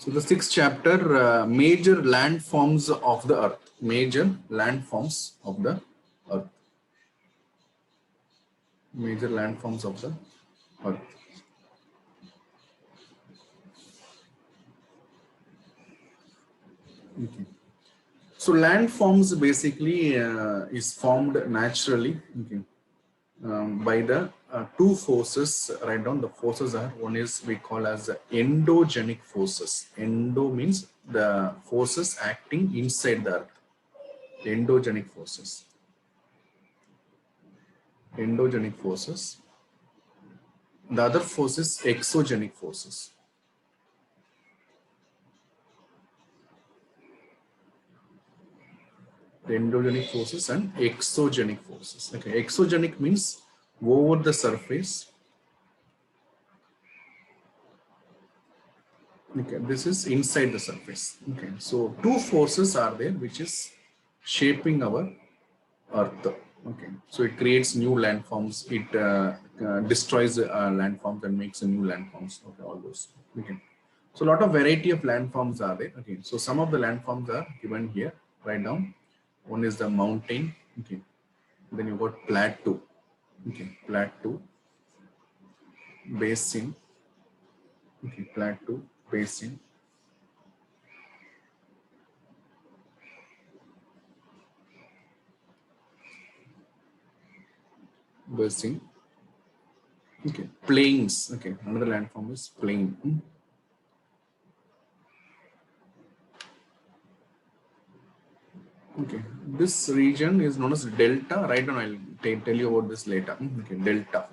So the sixth chapter, major landforms of the earth. Major landforms of the earth. Major landforms of the earth. Okay. So landforms basically is formed naturally, okay, by the two forces. Write down the forces are, one is we call as endogenic forces. Endo means the forces acting inside the earth. Endogenic forces. Endogenic forces. The other force is exogenic forces. Endogenic forces and exogenic forces. Okay, exogenic means over the surface. Okay, this is inside the surface. Okay, so two forces are there which is shaping our earth. Okay, so it creates new landforms, it destroys landforms and makes a new landforms. Okay, all those. Okay, so a lot of variety of landforms are there. Okay, so some of the landforms are given here. Write down. One is the mountain. Okay, then you got plateau. Okay, plateau, basin. Okay, plateau, basin. Basin. Okay, plains. Okay, another landform is plain. Okay, this region is known as delta. Right now, I'll tell you about this later. Okay, delta.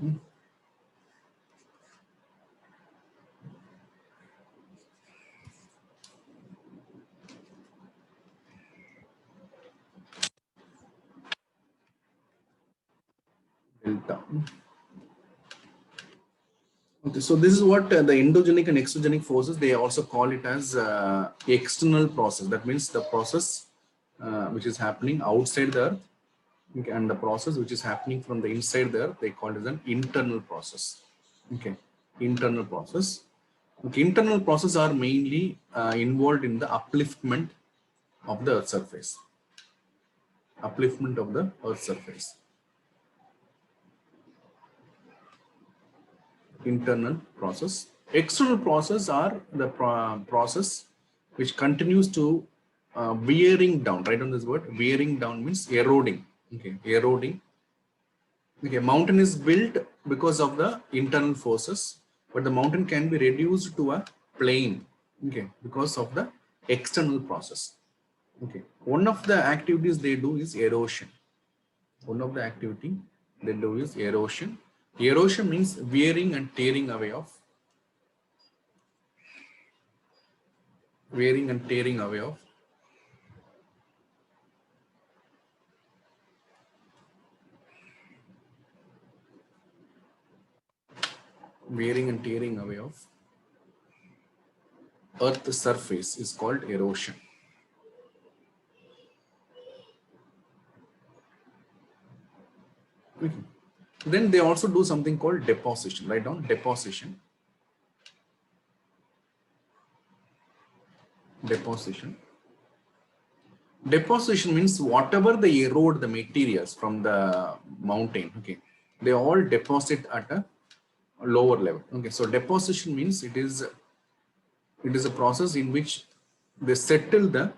Delta. Okay, so this is what the endogenic and exogenic forces, they also call it as external process. That means the process which is happening outside the earth, okay, and the process which is happening from the inside the earth, they call it as an internal process. Okay, internal process. Okay, internal processes are mainly involved in the upliftment of the earth surface. Upliftment of the earth surface. Internal process. External process are the process which continues to wearing down. Write down this word. Wearing down means eroding. Okay, eroding. Okay, mountain is built because of the internal forces, but the mountain can be reduced to a plain. Okay, because of the external process. Okay, one of the activities they do is erosion. One of the activity they do is erosion. Erosion means wearing and tearing away of wearing and tearing away of wearing and tearing away of earth surface is called erosion. Okay. Then they also do something called deposition. Write down deposition. Deposition. Deposition means whatever they erode the materials from the mountain, okay, they all deposit at a lower level. Okay, so deposition means it is a process in which they settle the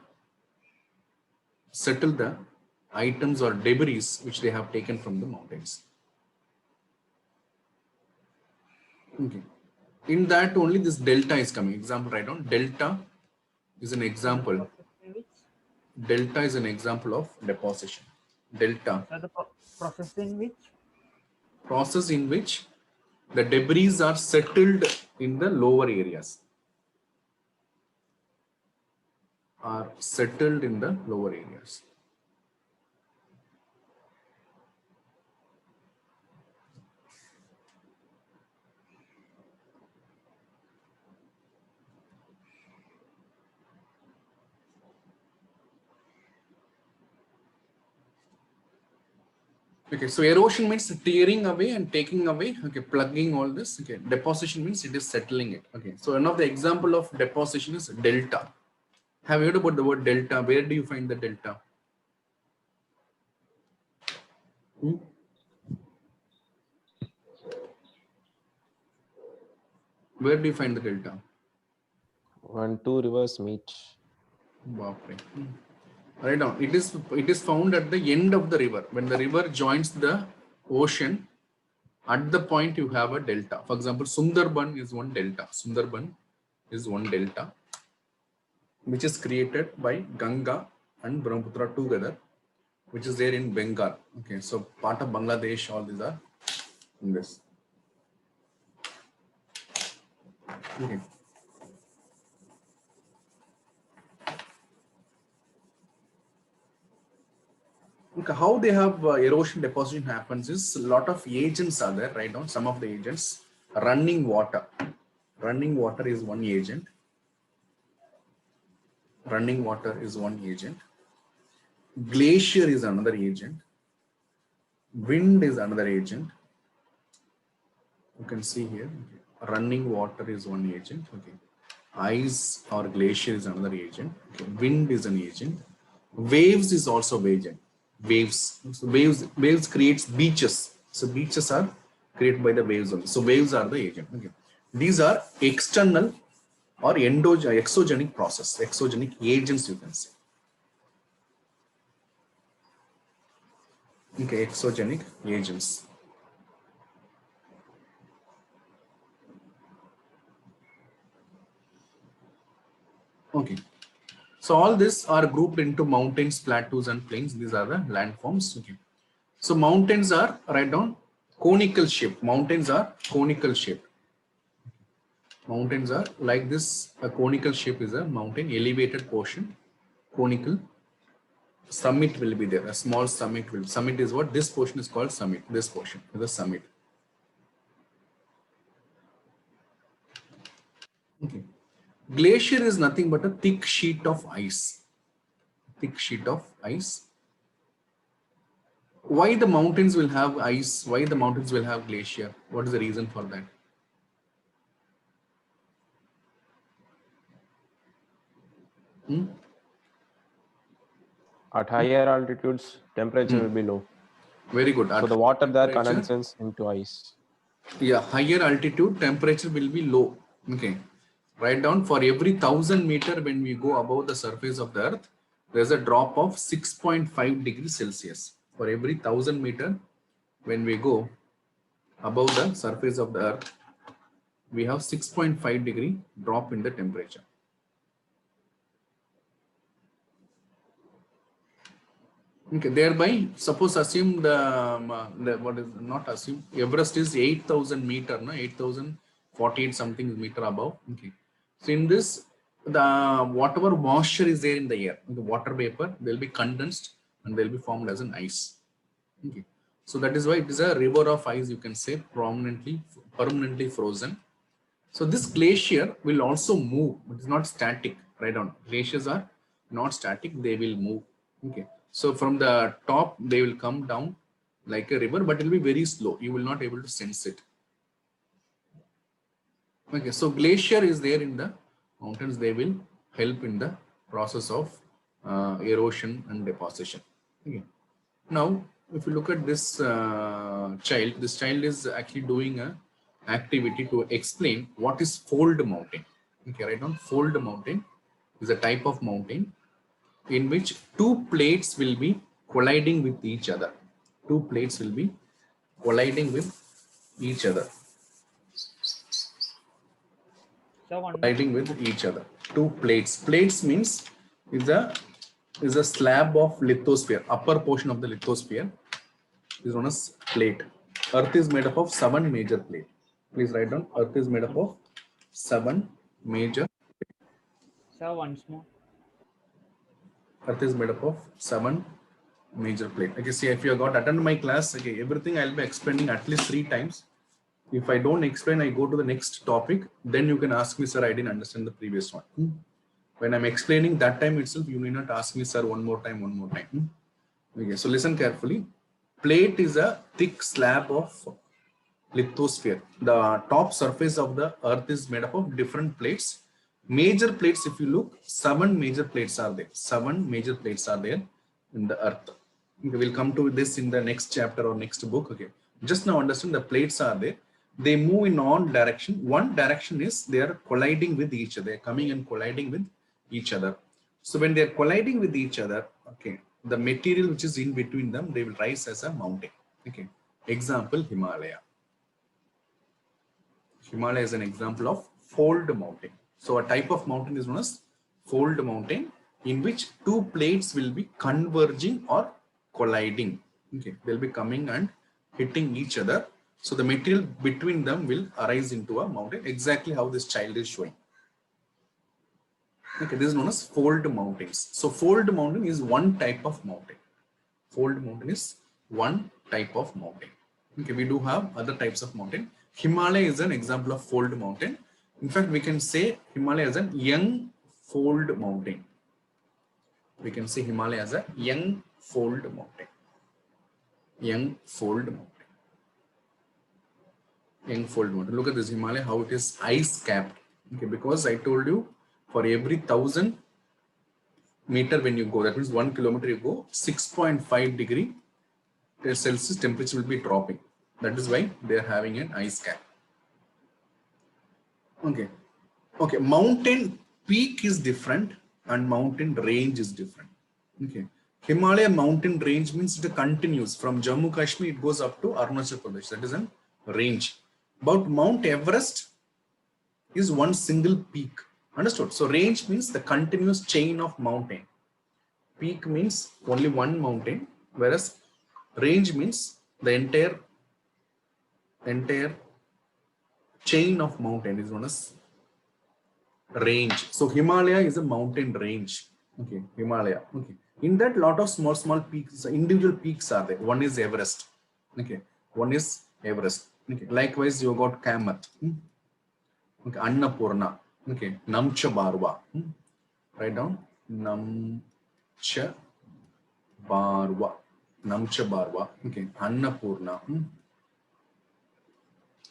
items or debris which they have taken from the mountains. Okay, in that only this delta is coming. Example, write down delta is an example. Delta is an example of deposition. Delta. So the process in which? Process in which the debris are settled in the lower areas. Are settled in the lower areas. Okay, so erosion means tearing away and taking away. Okay, plugging all this. Okay, deposition means it is settling it. Okay, so one of the example of deposition is delta. Have you heard about the word delta? Where do you find the delta? Hmm? Where do you find the delta? When two rivers meet. Wow. Right now, it is found at the end of the river. When the river joins the ocean, at the point you have a delta. For example, Sundarban is one delta. Sundarban is one delta, which is created by Ganga and Brahmaputra together, which is there in Bengal. Okay, so part of Bangladesh, all these are in this. Okay. Okay, how they have erosion deposition happens is a lot of agents are there. Write down some of the agents. Running water. Running water is one agent. Running water is one agent. Glacier is another agent. Wind is another agent. You can see here. Okay. Running water is one agent. Okay. Ice or glacier is another agent. Okay. Wind is an agent. Waves is also an agent. Waves. So waves creates beaches. So beaches are created by the waves only. So waves are the agent. Okay. These are external or exogenic process. Exogenic agents, you can say. Okay, exogenic agents. Okay. So all these are grouped into mountains, plateaus, and plains. These are the landforms. Okay. So mountains are, write down, conical shape. Mountains are conical shape. Mountains are like this. A conical shape is a mountain, elevated portion, conical. Summit will be there. A small summit will. Summit is what? This portion is called summit. This portion is the summit. Okay. Glacier is nothing but a thick sheet of ice. Thick sheet of ice. Why the mountains will have ice? Why the mountains will have glacier? What is the reason for that? Hmm? At higher altitudes, temperature will be low. Very good. So the water there Temperature, condenses into ice. yeah, higher altitude temperature will be low. Okay. Write down for every 1,000 meter when we go above the surface of the earth, there's a drop of 6.5 degrees Celsius. For every 1,000 meter when we go above the surface of the earth, we have 6.5 degree drop in the temperature. Okay, thereby, suppose assume the what is not assume Everest is 8,000 meter, no 8,048 something meter above. Okay, so in this, the whatever moisture is there in the air, the water vapor, will be condensed and will be formed as an ice. Okay, so that is why it is a river of ice. You can say permanently frozen. So this glacier will also move, but it's not static. Right on. Glaciers are not static, they will move. Okay. So from the top, they will come down like a river, but it will be very slow. You will not able to sense it. Okay. So glacier is there in the mountains. They will help in the process of erosion and deposition. Okay. Now, if you look at this this child is actually doing a activity to explain what is fold mountain. Okay, write down fold mountain is a type of mountain in which two plates will be colliding with each other. Two plates will be colliding with each other. So one more. Colliding with each other. Two plates. Plates means is a slab of lithosphere. Upper portion of the lithosphere is known as plate. Earth is made up of 7 major plates. Please write down. Earth is made up of 7 major. So once more. Earth is made up of 7 major plates. Okay, see, if you have got attend my class, okay, everything I'll be explaining at least 3 times. If I don't explain, I go to the next topic. Then you can ask me, sir, I didn't understand the previous one. When I'm explaining that time itself, you need not ask me, sir, one more time. Okay, so listen carefully. Plate is a thick slab of lithosphere. The top surface of the earth is made up of different plates. Major plates, if you look, 7 major plates are there. 7 major plates are there in the earth. Okay, we'll come to this in the next chapter or next book. Okay, just now understand the plates are there. They move in all direction. One direction is they are colliding with each other. They are coming and colliding with each other. So when they are colliding with each other, okay, the material which is in between them, they will rise as a mountain. Okay, example Himalaya. Himalaya is an example of fold mountain. So a type of mountain is known as fold mountain, in which 2 plates will be converging or colliding. Okay, they'll be coming and hitting each other. So the material between them will arise into a mountain, exactly how this child is showing. Okay, this is known as fold mountains. So fold mountain is one type of mountain. Fold mountain is one type of mountain. Okay, we do have other types of mountain. Himalaya is an example of fold mountain. In fact, we can say Himalaya is a young fold mountain. We can say Himalaya as a young fold mountain. Young fold mountain. Young fold mountain. Look at this Himalaya, how it is ice capped. Okay, because I told you for every 1000 meter when you go, that means 1 kilometer you go, 6.5 degree Celsius temperature will be dropping. That is why they are having an ice cap. Okay. Okay. Mountain peak is different and mountain range is different. Okay. Himalaya mountain range means it continues from Jammu Kashmir, it goes up to Arunachal Pradesh. That is a range. But Mount Everest is one single peak. Understood? So range means the continuous chain of mountain. Peak means only one mountain, whereas range means the entire chain of mountain is known as range. So Himalaya is a mountain range. Okay, Himalaya. Okay, in that lot of small peaks, individual peaks are there. One is Everest. Okay, one is Everest. Okay, likewise you got Kamath. Okay, Annapurna. Okay, Namcha Barwa. Write down Namcha Barwa. Namcha Barwa. Okay, Annapurna.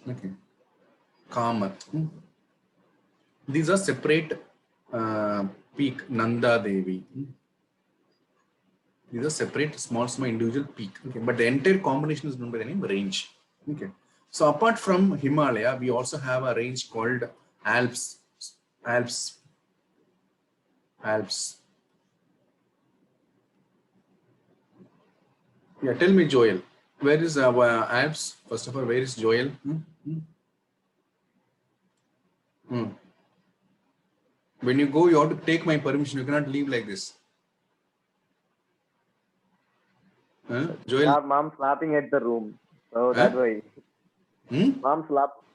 Okay, Kamath. These are separate peak. Nanda Devi. These are separate small individual peak. Okay, but the entire combination is known by the name range. Okay, so apart from Himalaya, we also have a range called Alps. Alps. Yeah, tell me, Joel, where is our Alps? First of all, where is Joel? When you go, you have to take my permission. You cannot leave like this. Joel? Yeah, mom slapping at the room. So that way. Mom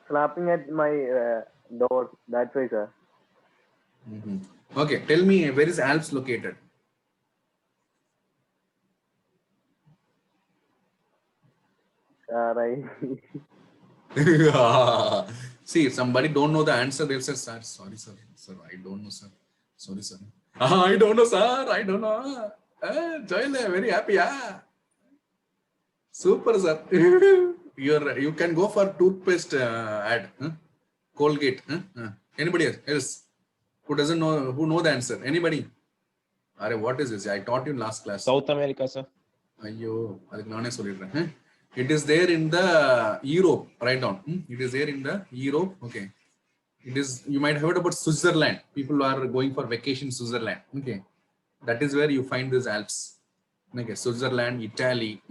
slapping at my door. That's why, sir. Okay, tell me, where is Alps located? See, if somebody don't know the answer, they'll say, sir, sorry, sir, I don't know, sir. Sorry, sir. I don't know, sir. I don't know. Joel, very happy. Super, sir. You can go for toothpaste ad. Colgate. Anybody else who doesn't know, who know the answer? Anybody? Are what is this? I taught you in last class. South America, sir. Ayyo, it is there in the Europe. Write down. It is there in the Europe. Okay. It is. You might have heard about Switzerland. People are going for vacation in Switzerland. Okay, that is where you find these Alps. Okay, Switzerland, Italy.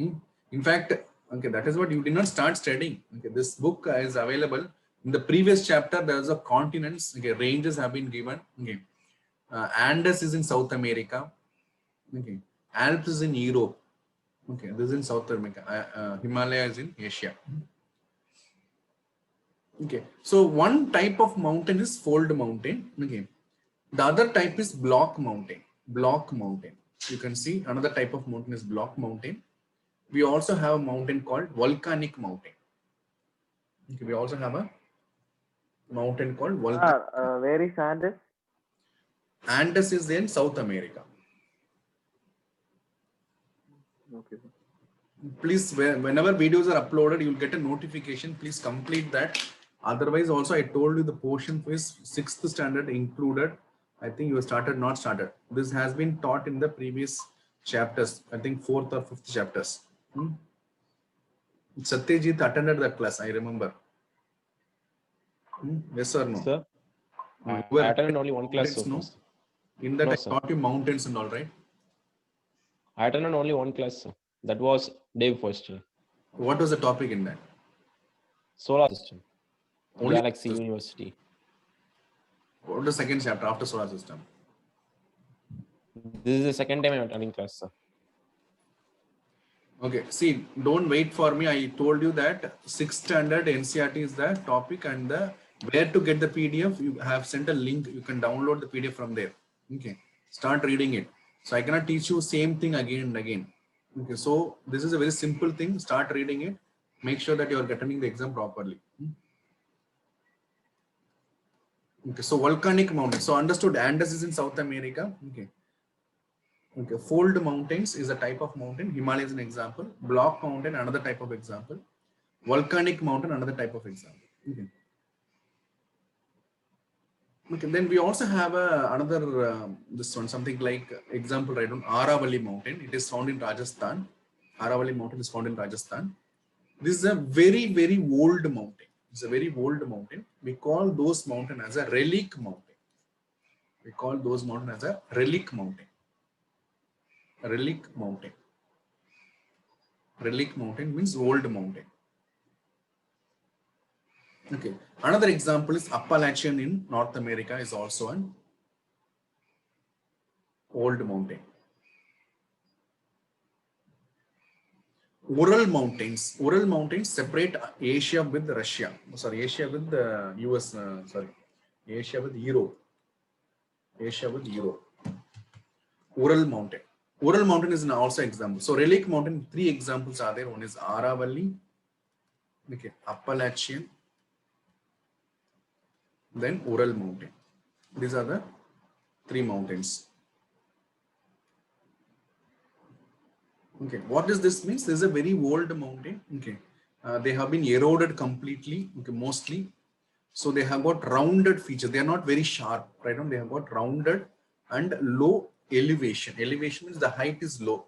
In fact, okay, that is what you did not start studying. Okay, this book is available in the previous chapter. There's a continents. Okay, ranges have been given. Okay, Andes is in South America. Okay, Alps is in Europe. Okay, this is in South America. Himalaya is in Asia. Okay, so one type of mountain is fold mountain. Okay, the other type is block mountain. Block mountain. You can see another type of mountain is block mountain. We also have a mountain called volcanic mountain. Okay, we also have a mountain called volcanic. Where is Andes? Andes is in South America. Okay. Please, whenever videos are uploaded, you'll get a notification. Please complete that. Otherwise, also I told you the portion is 6th standard included. I think you started, not started. This has been taught in the previous chapters. I think 4th or 5th chapters. Satyajit attended that class, I remember. Yes or no? Sir, You I were attended only one class so mountains, far. no? In that No, I sir. taught you mountains and all, right? I attended only one class, sir. That was day first. What was the topic in that? Solar system. Only Galaxy University. what was the second chapter after solar system? This is the second time I'm attending class, sir. Okay, see, don't wait for me. I told you that 6th standard NCERT is the topic, and the where to get the PDF. You have sent a link. You can download the PDF from there. Okay, start reading it. So I cannot teach you same thing again and again. Okay, so this is a very simple thing. Start reading it. Make sure that you are attending the exam properly. Okay, so volcanic mountains. So understood. Andes is in South America. Okay. Okay, fold mountains is a type of mountain. Himalaya is an example. Block mountain, another type of example. Volcanic mountain, another type of example. Okay. Okay, then we also have another this one, something like example, right on Aravalli mountain. It is found in Rajasthan. Aravalli mountain is found in Rajasthan. This is a very, very old mountain. It's a very old mountain. We call those mountain as a relic mountain. We call those mountain as a relic mountain. Relic mountain. Relic mountain means old mountain. Okay. Another example is Appalachian in North America is also an old mountain. Ural Mountains. Ural Mountains separate Asia with Russia. Sorry, Asia with the US. Asia with Europe. Asia with Europe. Ural Mountain. Ural Mountain is also an example. So Relic Mountain, 3 examples are there. One is Aravalli, okay, Appalachian, then Ural Mountain. These are the 3 mountains. Okay, what does this mean? This is a very old mountain. Okay, they have been eroded completely. Okay, mostly. So they have got rounded features. They are not very sharp, right? They have got rounded and low elevation. Elevation means the height is low.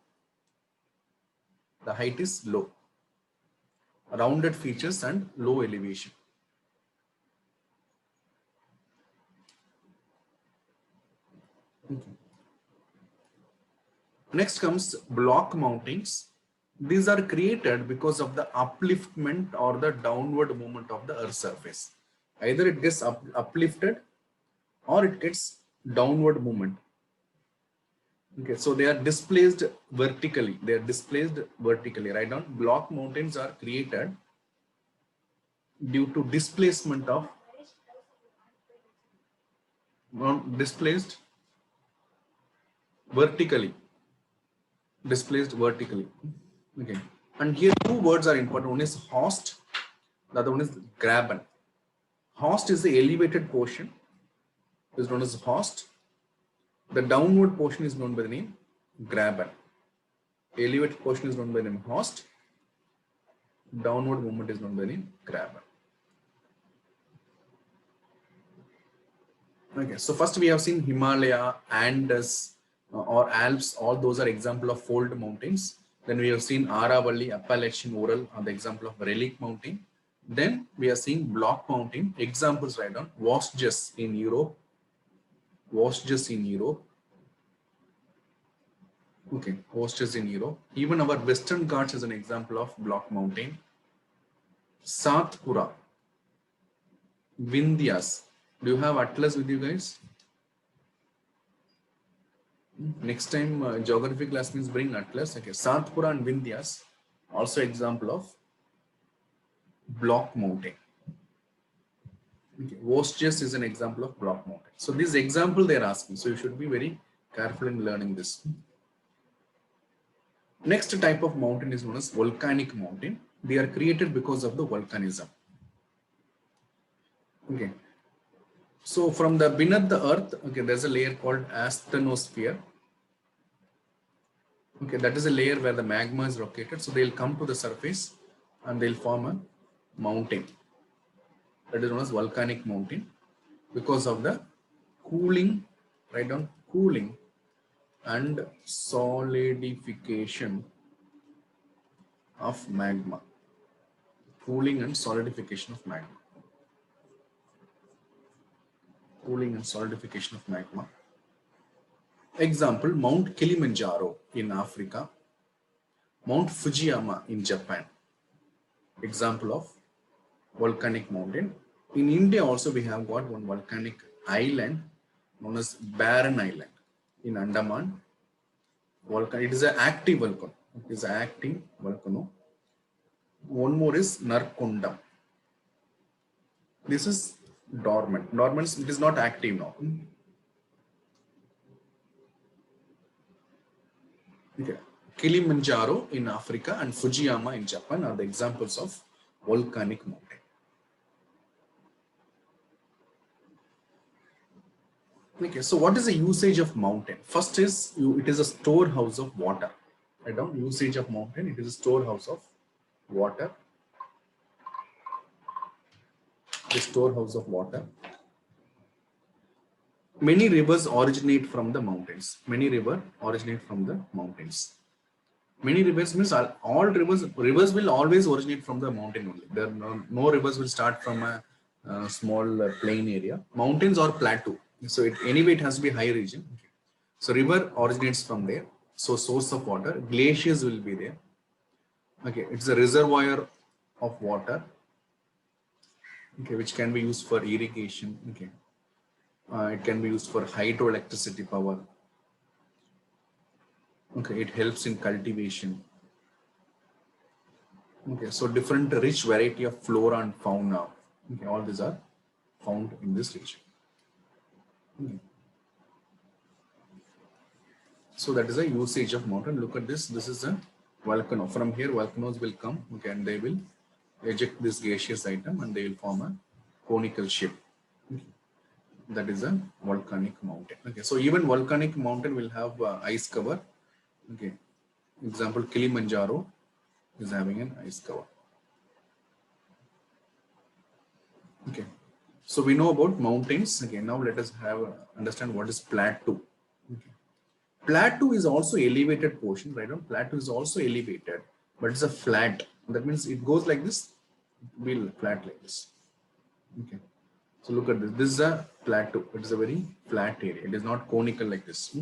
The height is low. Rounded features and low elevation. Okay. Next comes block mountains. These are created because of the upliftment or the downward movement of the Earth's surface. Either it gets uplifted or it gets downward movement. Okay, so they are displaced vertically. They are displaced vertically. Right now, block mountains are created due to displacement of displaced vertically. Displaced vertically. Okay, and here 2 words are important. One is host, the other one is graben. Host is the elevated portion, is known as host. The downward portion is known by the name graben. Elevated portion is known by the name host. Downward movement is known by the name graben. Okay, so first we have seen Himalaya, Andes, or Alps. All those are example of fold mountains. Then we have seen Aravalli, Appalachian, Ural are the example of relic mountain. Then we are seeing block mountain examples right on Vosges in Europe. Vosges in Europe. Okay, Vosges in Europe. Even our Western Ghats is an example of block mountain. Satpura, Vindhyas. Do you have atlas with you guys? Next time geography class means bring atlas. Okay, Satpura and Vindhyas, also example of block mountain. Okay, Vosges is an example of block mountain. So this example they are asking. So you should be very careful in learning this. Next type of mountain is known as volcanic mountain. They are created because of the volcanism. Okay. So from the beneath the earth, okay, there's a layer called asthenosphere. Okay, that is a layer where the magma is located. So they'll come to the surface and they'll form a mountain. That is known as volcanic mountain because of the cooling, write down cooling and solidification of magma. Cooling and solidification of magma. Cooling and solidification of magma. Example, Mount Kilimanjaro in Africa, Mount Fujiyama in Japan. Example of volcanic mountain. In India also we have got one volcanic island known as Barren Island in Andaman. It is an active volcano. It is an active volcano. One more is Narkondam. This is dormant. Dormant, it is not active now. Okay. Kilimanjaro in Africa and Fujiyama in Japan are the examples of volcanic mountain. Okay, so what is the usage of mountain? First is it is a storehouse of water. Write down usage of mountain. It is a storehouse of water. The storehouse of water. Many rivers originate from the mountains. Many rivers originate from the mountains. Many rivers means all rivers will always originate from the mountain only. There are no rivers will start from a small plain area. Mountains or plateau. So anyway it has to be high region. Okay. So river originates from there. So source of water. Glaciers will be there. Okay, it's a reservoir of water. Okay, which can be used for irrigation. Okay, it can be used for hydroelectricity power. Okay, it helps in cultivation. Okay, so different rich variety of flora and fauna. Okay, all these are found in this region. Okay. So that is a usage of mountain. Look at this. This is a volcano. From here, volcanoes will come. Okay, and they will eject this gaseous item and they will form a conical shape. Okay. That is a volcanic mountain. Okay, so even volcanic mountain will have ice cover. Okay, example Kilimanjaro is having an ice cover. Okay, so we know about mountains. Okay, now let us have understand what is plateau. Okay. Plateau is also elevated portion, right? Plateau is also elevated, but it's a flat. That means it goes like this, it will be flat like this. Okay, so look at this. This is a plateau. It is a very flat area. It is not conical like this.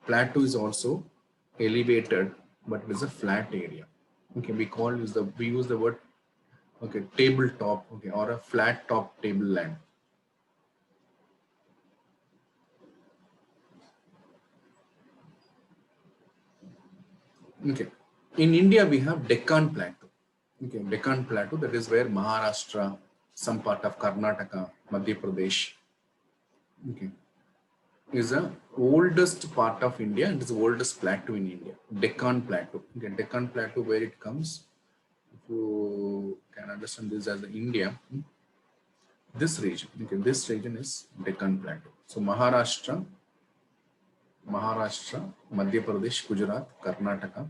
Plateau is also elevated, but it is a flat area. Okay, we use the word, okay, tabletop, okay, or a flat top tableland. Okay, in India we have Deccan Plateau. Okay, Deccan Plateau, that is where Maharashtra, some part of Karnataka, Madhya Pradesh, okay, is the oldest part of India and is the oldest plateau in India. Deccan Plateau. Okay, Deccan Plateau, where it comes, if you can understand this as India, this region. Okay, this region is Deccan Plateau. So Maharashtra, Madhya Pradesh, Gujarat, Karnataka,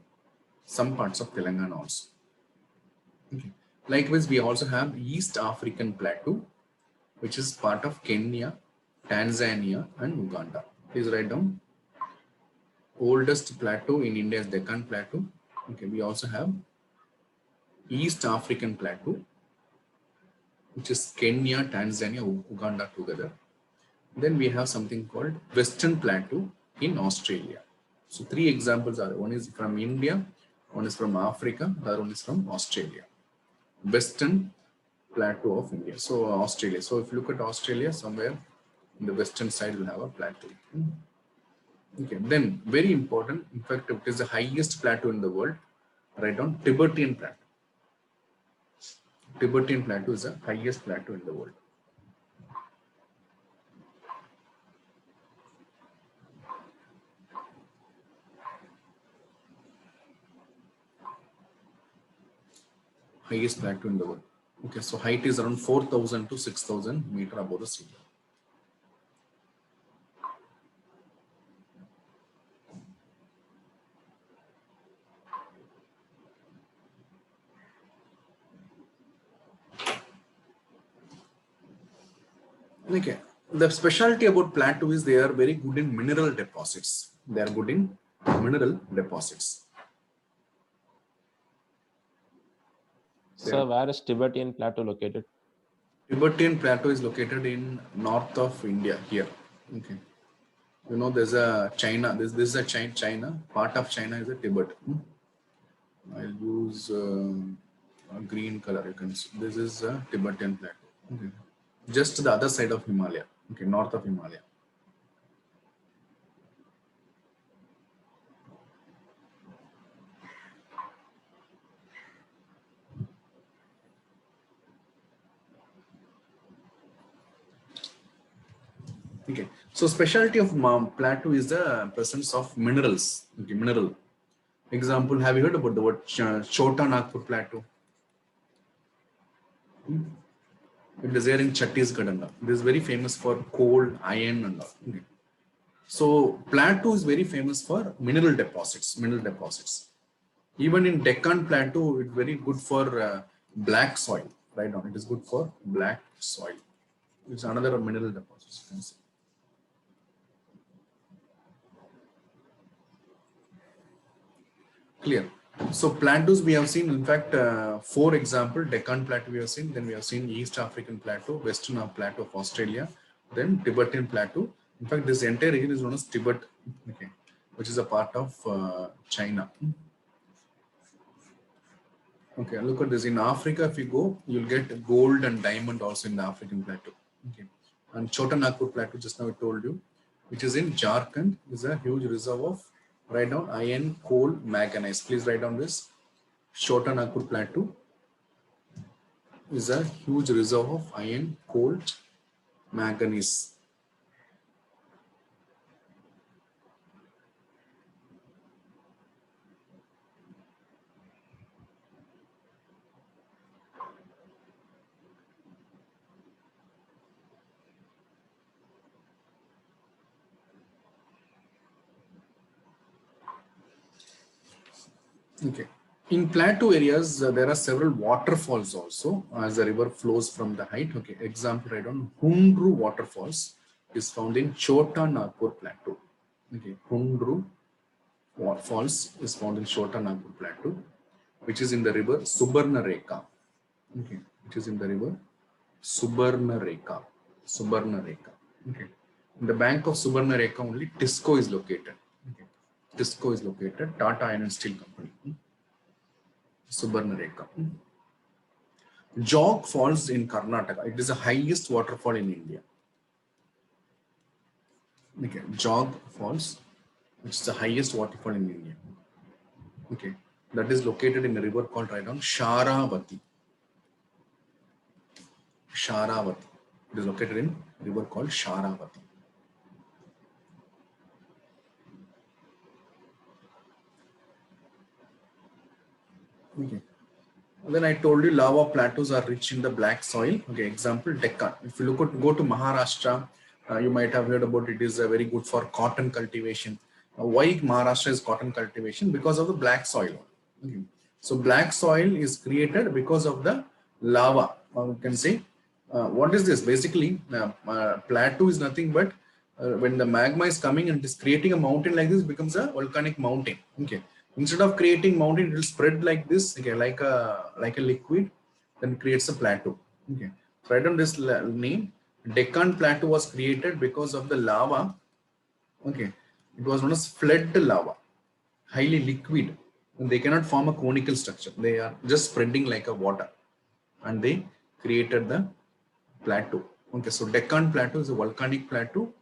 some parts of Telangana also. Okay. Likewise, we also have East African Plateau, which is part of Kenya, Tanzania, and Uganda. Please write down. Oldest plateau in India is Deccan Plateau. Okay, we also have East African Plateau, which is Kenya, Tanzania, Uganda together. Then we have something called Western Plateau in Australia. So three examples are, one is from India, one is from Africa, the other one is from Australia. Western Plateau of India. So Australia. So if you look at Australia, somewhere in the western side will have a plateau. Okay, then very important, in fact it is the highest plateau in the world. Write down Tibetan Plateau. Tibetan Plateau is the highest plateau in the world. Highest plateau in the world. Okay, so height is around 4,000 to 6,000 meters above the sea level. Okay. The specialty about plateau is they are very good in mineral deposits. They are good in mineral deposits. Sir, where is Tibetan Plateau located? Tibetan Plateau is located in north of India here. Okay. You know, there's a China. This is a China. Part of China is a Tibet. I'll use a green color. You can see this is a Tibetan Plateau. Okay. Just the other side of Himalaya. Okay, north of Himalaya. Okay, so specialty of plateau is the presence of minerals. Okay, mineral. Example, have you heard about the word Chota Nagpur Plateau? It is there in Chhattisgarh and all. It is very famous for coal, iron and all. Okay. So plateau is very famous for mineral deposits. Mineral deposits. Even in Deccan Plateau, it's very good for black soil. Right now, it is good for black soil. It's another mineral deposits. You can see. Clear. So plateaus we have seen, in fact, 4 example, Deccan Plateau we have seen, then we have seen East African Plateau, Western Plateau of Australia, then Tibetan Plateau. In fact, this entire region is known as Tibet, okay, which is a part of China. Okay, look at this. In Africa, if you go, you'll get gold and diamond also in the African Plateau. Okay, and Chota Nagpur Plateau, just now I told you, which is in Jharkhand, is a huge reserve of, write down, iron, coal, manganese. Please write down this. Chota Nagpur Plateau is a huge reserve of iron, coal, manganese. Okay. In plateau areas, there are several waterfalls also as the river flows from the height. Okay. Example, right on Hundru waterfalls is found in Chota Nagpur Plateau. Okay. Hundru Falls is found in Chota Nagpur Plateau, which is in the river Subarna Reka. Okay. Which is in the river Subarna Reka. Subarna Reka. Okay. In the bank of Subarna Reka only TISCO is located. Okay. TISCO is located, Tata Iron and Steel Company. Subarna Reka. Jog Falls in Karnataka. It is the highest waterfall in India. Okay, Jog Falls, which is the highest waterfall in India. Okay, that is located in a river called right on Sharavati. Sharavati. It is located in a river called Sharavati. Okay. Then I told you lava plateaus are rich in the black soil. Okay, example Deccan. If you look at, go to Maharashtra, you might have heard about it is very good for cotton cultivation. Why Maharashtra is cotton cultivation? Because of the black soil. Okay. So black soil is created because of the lava. You can say, what is this? Basically, plateau is nothing but when the magma is coming and it is creating a mountain like this, it becomes a volcanic mountain. Okay. Instead of creating mountain, it will spread like this, okay, like a liquid, then creates a plateau. Okay, so write down this name. Deccan Plateau was created because of the lava. Okay, it was known as flood lava, highly liquid, and they cannot form a conical structure. They are just spreading like a water, and they created the plateau. Okay, so Deccan Plateau is a volcanic plateau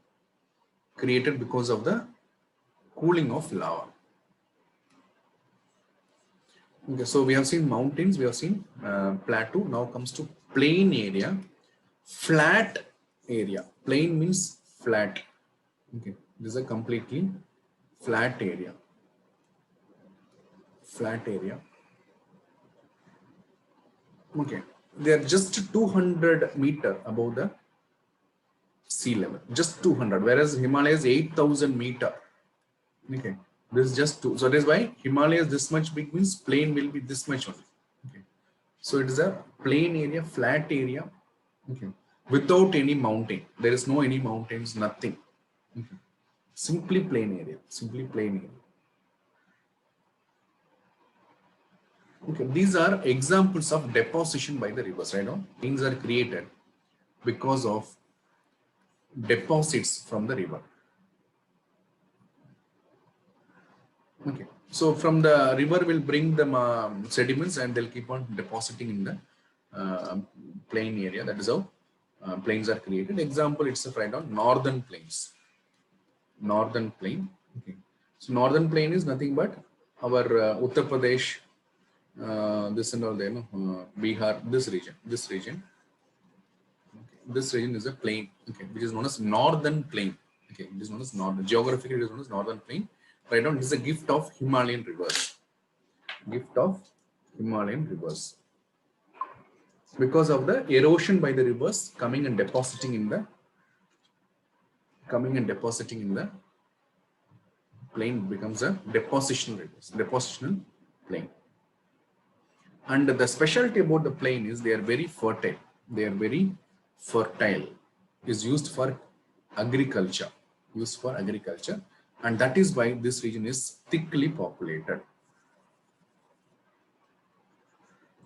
created because of the cooling of lava. Okay, so we have seen mountains, we have seen plateau. Now comes to plain area, flat area. Plain means flat. Okay, this is a completely flat area. Flat area. Okay, they are just 200 meter above the sea level, just 200, whereas Himalaya is 8,000 meter. Okay. This is just 2. So that is why Himalaya is this much big, means plain will be this much only. Okay. So it is a plain area, flat area. Okay. without any mountain. There is no any mountains, nothing. Okay. Simply plain area, simply plain area. Okay, these are examples of deposition by the rivers, right? Things are created because of deposits from the river. Okay, so from the river will bring the sediments and they'll keep on depositing in the plain area. That is how plains are created. Example, it's a right on northern plains. Northern plain. Okay, so northern plain is nothing but our Uttar Pradesh, this and all there, Bihar, this region. Okay. This region is a plain, okay, which is known as northern plain. Okay, it is known as northern. Geographically, it is known as northern plain. Right now, it is a gift of Himalayan rivers. Gift of Himalayan rivers. Because of the erosion by the rivers coming and depositing in the plain, becomes a depositional rivers, depositional plain. And the specialty about the plain is they are very fertile. They are very fertile. Is used for agriculture. And that is why this region is thickly populated.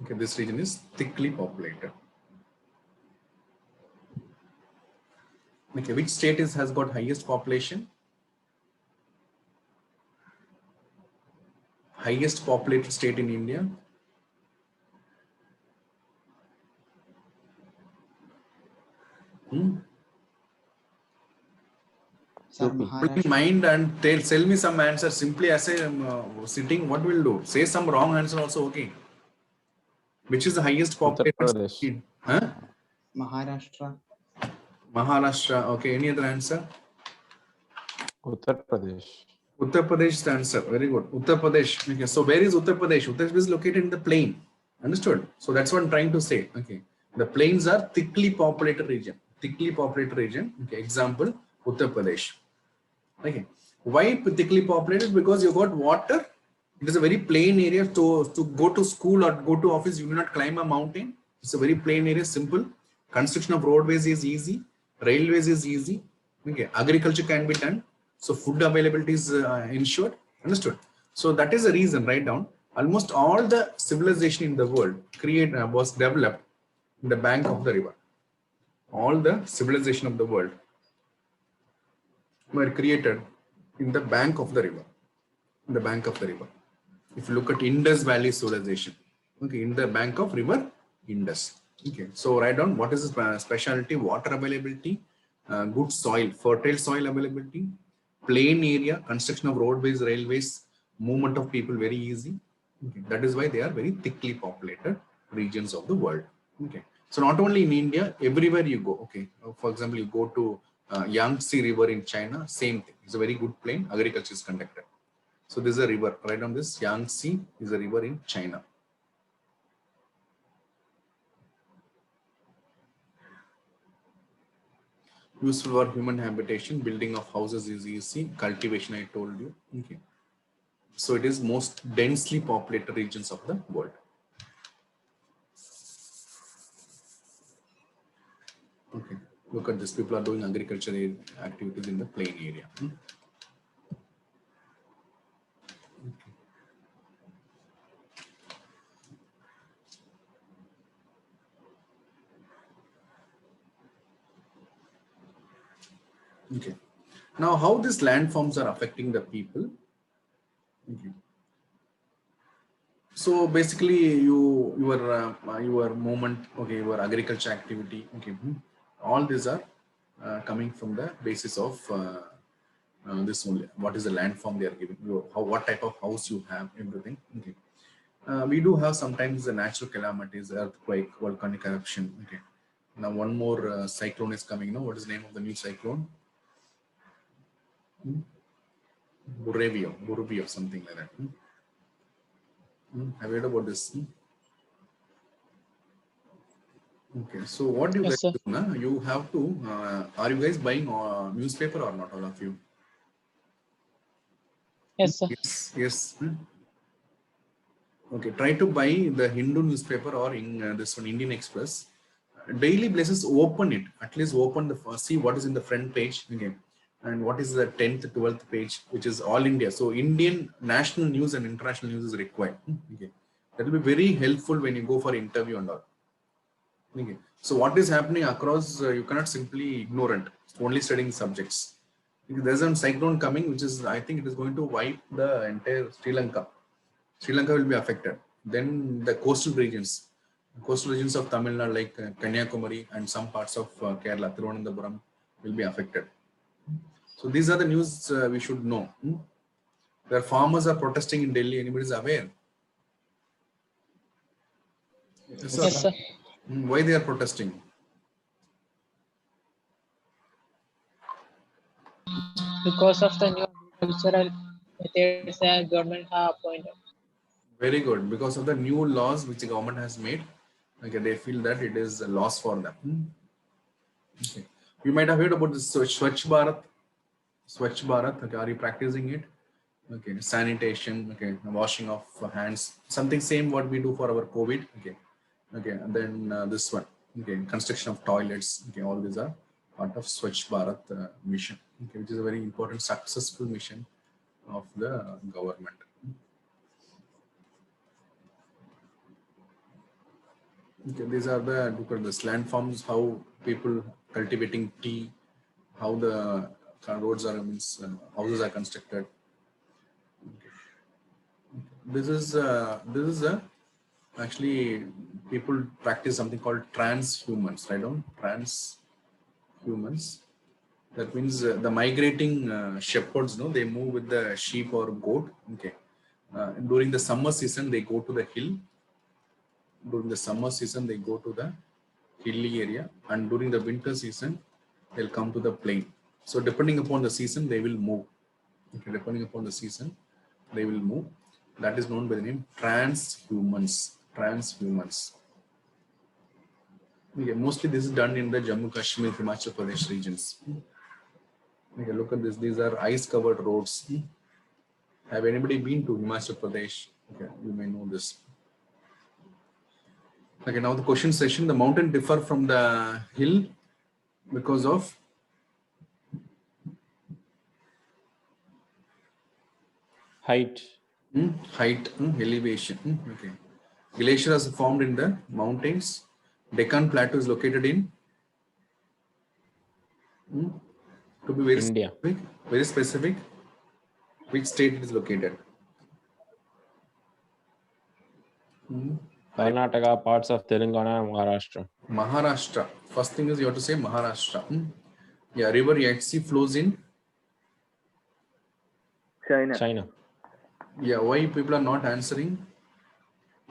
Okay, this region is thickly populated. Okay, which state has got highest population? Highest populated state in India? Sir, Put in Maharashtra. mind and tell me some answer. Simply as I'm sitting, what will do? Say some wrong answer also, okay. Which is the highest Uttar populated Pradesh. state? Huh? Maharashtra. Maharashtra. Okay, any other answer? Uttar Pradesh. Uttar Pradesh is the answer. Very good. Uttar Pradesh. Okay, so where is Uttar Pradesh? Uttar Pradesh is located in the plain. Understood? So that's what I'm trying to say. Okay. The plains are thickly populated region. Okay. Example, Uttar Pradesh. Okay. Why thickly populated? Because you got water. It is a very plain area. To go to school or go to office, you do not climb a mountain. It's a very plain area, simple. Construction of roadways is easy. Railways is easy. Okay. Agriculture can be done. So food availability is ensured. Understood? So that is the reason. Write down. Almost all the civilization in the world was developed in the bank of the river. All the civilization of the world were created in the bank of the river. If you look at Indus Valley civilization, okay, in the bank of river Indus. Okay, so write down what is the specialty: water availability, good soil, fertile soil availability, plain area, construction of roadways, railways, movement of people very easy. Okay, that is why they are very thickly populated regions of the world. Okay, so not only in India, everywhere you go. Okay, for example, you go to Yangtze River in China, same thing. It's a very good plain. Agriculture is conducted. So this is a river. Write down this. Yangtze is a river in China. Useful for human habitation, building of houses is easy. Cultivation, I told you. Okay. So it is most densely populated regions of the world. Okay. Look at this. People are doing agricultural activities in the plain area. Okay. Now, how these landforms are affecting the people? Okay. So basically, your movement, okay, your agriculture activity, okay, all these are coming from the basis of this only. What is the landform they are giving you? What type of house you have, everything. Okay. We do have sometimes the natural calamities, earthquake, volcanic eruption. Okay. Now one more cyclone is coming. Now, what is the name of the new cyclone? Burbio, something like that. Have you heard about this? Okay, so what do you guys do? Na? You have to, are you guys buying newspaper or not, all of you? Yes, sir. Yes. Okay, try to buy the Hindu newspaper or in this one, Indian Express. daily basis open it, at least open the see what is in the front page, okay, and what is the 10th 12th page, which is all India. So Indian national news and international news is required, okay. That will be very helpful when you go for interview and all, okay. So what is happening across, you cannot simply ignorant only studying subjects. There's a cyclone coming, which is, I think it is going to wipe the entire Sri Lanka. Sri Lanka will be affected. Then the coastal regions of Tamil Nadu, like Kanyakumari and some parts of Kerala, Thiruvananthapuram, will be affected. So these are the news we should know. Where farmers are protesting in Delhi, anybody is aware? Yes, sir. Why they are protesting? Because of the new agricultural methods the government have appointed. Very good. Because of the new laws which the government has made, okay, they feel that it is a loss for them. Okay. You might have heard about this Swachh Bharat. Swachh Bharat. Okay, are you practicing it? Okay, sanitation. Okay, washing of hands. Something same what we do for our COVID. Okay, okay, and then this one. Okay, construction of toilets. Okay, all these are part of Swachh Bharat mission. Okay, which is a very important, successful mission of the government. Okay, these are the landforms, how people cultivating tea, how the roads are, houses are constructed. Okay. This is actually people practice something called transhumans, right? Transhumans. That means the migrating shepherds, no, they move with the sheep or goat. Okay. During the summer season, they go to the hill. During the summer season, they go to the hilly area, and during the winter season, they'll come to the plain. So depending upon the season, they will move. Okay, depending upon the season, they will move. That is known by the name transhumans. Transhumans. Okay, mostly this is done in the Jammu Kashmir, Himachal Pradesh regions. Okay, look at this. These are ice-covered roads. Have anybody been to Himachal Pradesh? Okay, you may know this. Okay, now the question session. The mountain differ from the hill because of Height. height, elevation. Okay, glaciers are formed in the mountains. Deccan Plateau is located in. To be very India. specific, which state it is located? Karnataka, parts of Telangana, and Maharashtra. Maharashtra. First thing is you have to say Maharashtra. Yeah, river Yangtze flows in China. Yeah, why people are not answering?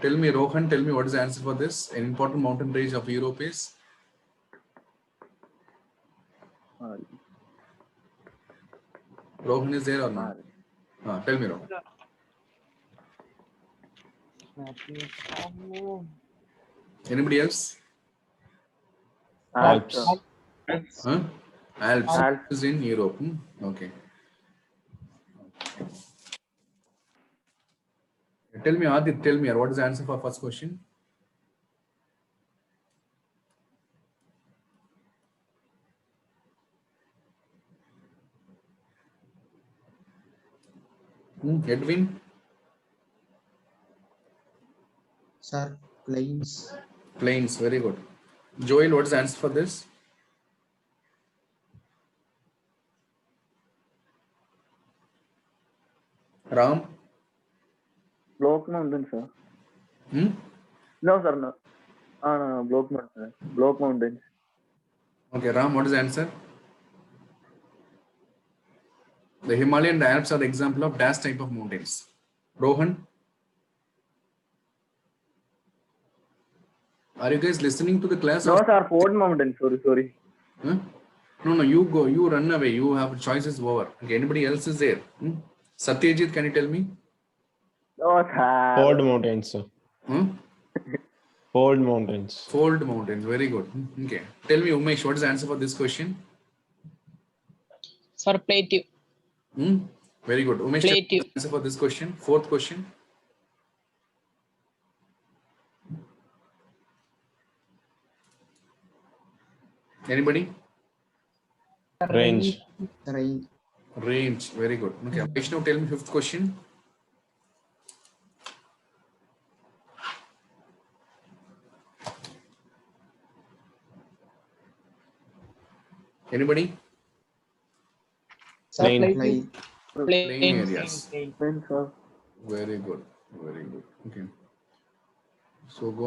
Tell me, Rohan, tell me what is the answer for this? An important mountain range of Europe is? Rohan is there or not? Tell me, Rohan. Anybody else? Alps. Huh? Alps is in Europe. Okay. Tell me, Adit, tell me, what is the answer for first question? Edwin? Sir, plains. Plains, very good. Joel, what is the answer for this? Ram? Block mountain, sir. No, sir, no. No, block mountain. Block mountains. Okay, Ram, what is the answer? The Himalayan Alps are the example of dash type of mountains. Rohan? Are you guys listening to the class? No, sir, Ford Mountain. Sorry. Huh? No, you go. You run away. You have choices over. Okay, anybody else is there? Satyajit, can you tell me? No, sir. Fold mountains, sir. Fold mountains. Fold mountains. Very good. Okay. Tell me, Umesh, what is the answer for this question? Sir, plateau. Very good. Umesh, Plateau. answer for this question. Fourth question. Anybody? Range. Range. Range. Very good. Okay. Vaishnav, tell me fifth question. Anybody? Sir, Plain. Plain. Plain areas. Plain. Then, sir. Very good. Very good. Okay. So go